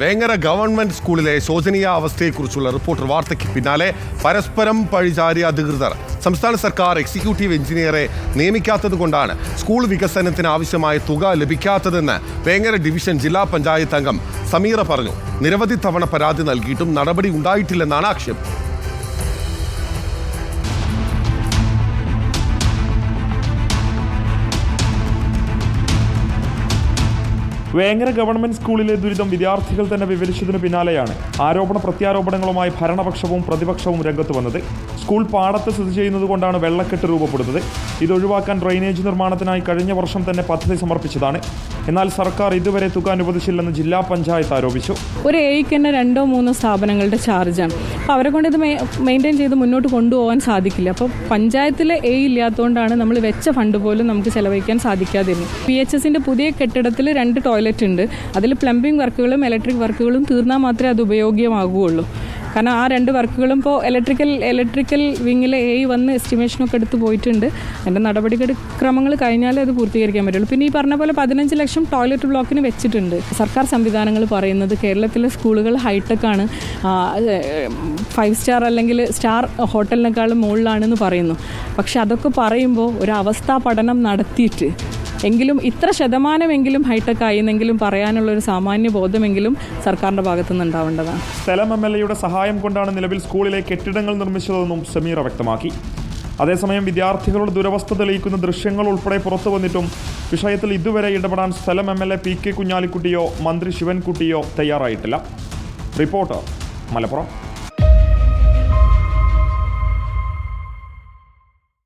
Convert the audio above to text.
Vengara government സ്കൂളിലെ ശോചനീയ അവസ്ഥയെക്കുറിച്ചുള്ള reporter വാർത്തയ്ക്ക് പിന്നാലെ പരസ്പരം പഴിചാരിയ അധികൃതർ സംസ്ഥാന സർക്കാർ എക്സിക്യൂട്ടീവ് എഞ്ചിനീയറെ നിയമിക്കാത്തതുകൊണ്ടാണ് സ്കൂൾ വികസനത്തിന് ആവശ്യമായ തുക ലഭിക്കാത്തതെന്ന് വേങ്ങര ഡിവിഷൻ ജില്ലാ പഞ്ചായത്ത് അംഗം സമീറ പറഞ്ഞു. നിരവധി തവണ പരാതി നൽകിയിട്ടും നടപടി ഉണ്ടായിട്ടില്ലെന്നാണ് ആക്ഷേപം. വേങ്ങര ഗവൺമെന്റ് സ്കൂളിലെ ദുരിതം വിദ്യാർത്ഥികൾ തന്നെ വിവരിച്ചതിനു പിന്നാലെയാണ് ആരോപണ പ്രത്യാരോപണങ്ങളുമായി ഭരണപക്ഷവും പ്രതിപക്ഷവും രംഗത്ത് വന്നത്. സ്കൂൾ പാടത്ത് സ്ഥിതി ചെയ്യുന്നതുകൊണ്ടാണ് വെള്ളക്കെട്ട് രൂപപ്പെടുന്നത്. ഇതൊഴിവാക്കാൻ ഡ്രെയിനേജ് നിർമ്മാണത്തിനായി കഴിഞ്ഞ വർഷം തന്നെ പദ്ധതി സമർപ്പിച്ചതാണ്. എന്നാൽ സർക്കാർ ഇതുവരെ തുക അനുവദിച്ചില്ലെന്ന് ജില്ലാ പഞ്ചായത്ത് ആരോപിച്ചു. ഒരു എയ്ക്ക് തന്നെ 2-3 സ്ഥാപനങ്ങളുടെ ചാർജാണ്. അപ്പോൾ അവരെ കൊണ്ട് ഇത് മെയിൻറ്റെയിൻ ചെയ്ത് മുന്നോട്ട് കൊണ്ടുപോകാൻ സാധിക്കില്ല. അപ്പോൾ പഞ്ചായത്തിലെ ഇല്ലാത്തതുകൊണ്ടാണ് നമ്മൾ വെച്ച ഫണ്ട് പോലും നമുക്ക് ചെലവഴിക്കാൻ സാധിക്കാതിരുന്നത്. PHSന്റെ പുതിയ കെട്ടിടത്തിൽ 2 ടോയ്ലറ്റ് ഉണ്ട്. അതിൽ പ്ലംബിംഗ് വർക്കുകളും ഇലക്ട്രിക് വർക്കുകളും തീർന്നാൽ മാത്രമേ അത് ഉപയോഗീയമാകുകയുള്ളൂ. കാരണം ആ 2 വർക്കുകളും ഇപ്പോൾ ഇലക്ട്രിക്കൽ വിങ്ങിലെ വന്ന് എസ്റ്റിമേഷനൊക്കെ എടുത്ത് പോയിട്ടുണ്ട്. അതിൻ്റെ നടപടിക്രമങ്ങൾ കഴിഞ്ഞാലേ അത് പൂർത്തീകരിക്കാൻ പറ്റുള്ളൂ. പിന്നെ ഈ പറഞ്ഞ പോലെ 15 ലക്ഷം ടോയ്ലറ്റ് ബ്ലോക്കിന് വെച്ചിട്ടുണ്ട്. സർക്കാർ സംവിധാനങ്ങൾ പറയുന്നത് കേരളത്തിലെ സ്കൂളുകൾ ഹൈടെക്കാണ്, 5 സ്റ്റാർ അല്ലെങ്കിൽ സ്റ്റാർ ഹോട്ടലിനേക്കാളും മുകളിലാണെന്ന് പറയുന്നു. പക്ഷെ അതൊക്കെ പറയുമ്പോൾ ഒരു അവസ്ഥാ പഠനം നടത്തിയിട്ട് എങ്കിലും ഇത്ര ശതമാനമെങ്കിലും ഹൈടെക് ആയെന്നെങ്കിലും പറയാനുള്ളൊരു സാമാന്യ ബോധമെങ്കിലും സർക്കാരിൻ്റെ ഭാഗത്തുനിന്ന് ഉണ്ടാവേണ്ടതാണ്. സ്ഥലം MLAയുടെ സഹായം കൊണ്ടാണ് നിലവിൽ സ്കൂളിലെ കെട്ടിടങ്ങൾ നിർമ്മിച്ചതെന്നും സമീറ വ്യക്തമാക്കി. അതേസമയം വിദ്യാർത്ഥികളുടെ ദുരവസ്ഥ തെളിയിക്കുന്ന ദൃശ്യങ്ങൾ ഉൾപ്പെടെ പുറത്തു വന്നിട്ടും വിഷയത്തിൽ ഇതുവരെ ഇടപെടാൻ സ്ഥലം MLA PK കുഞ്ഞാലിക്കുട്ടിയോ മന്ത്രി ശിവൻകുട്ടിയോ തയ്യാറായിട്ടില്ല. റിപ്പോർട്ടർ, മലപ്പുറം.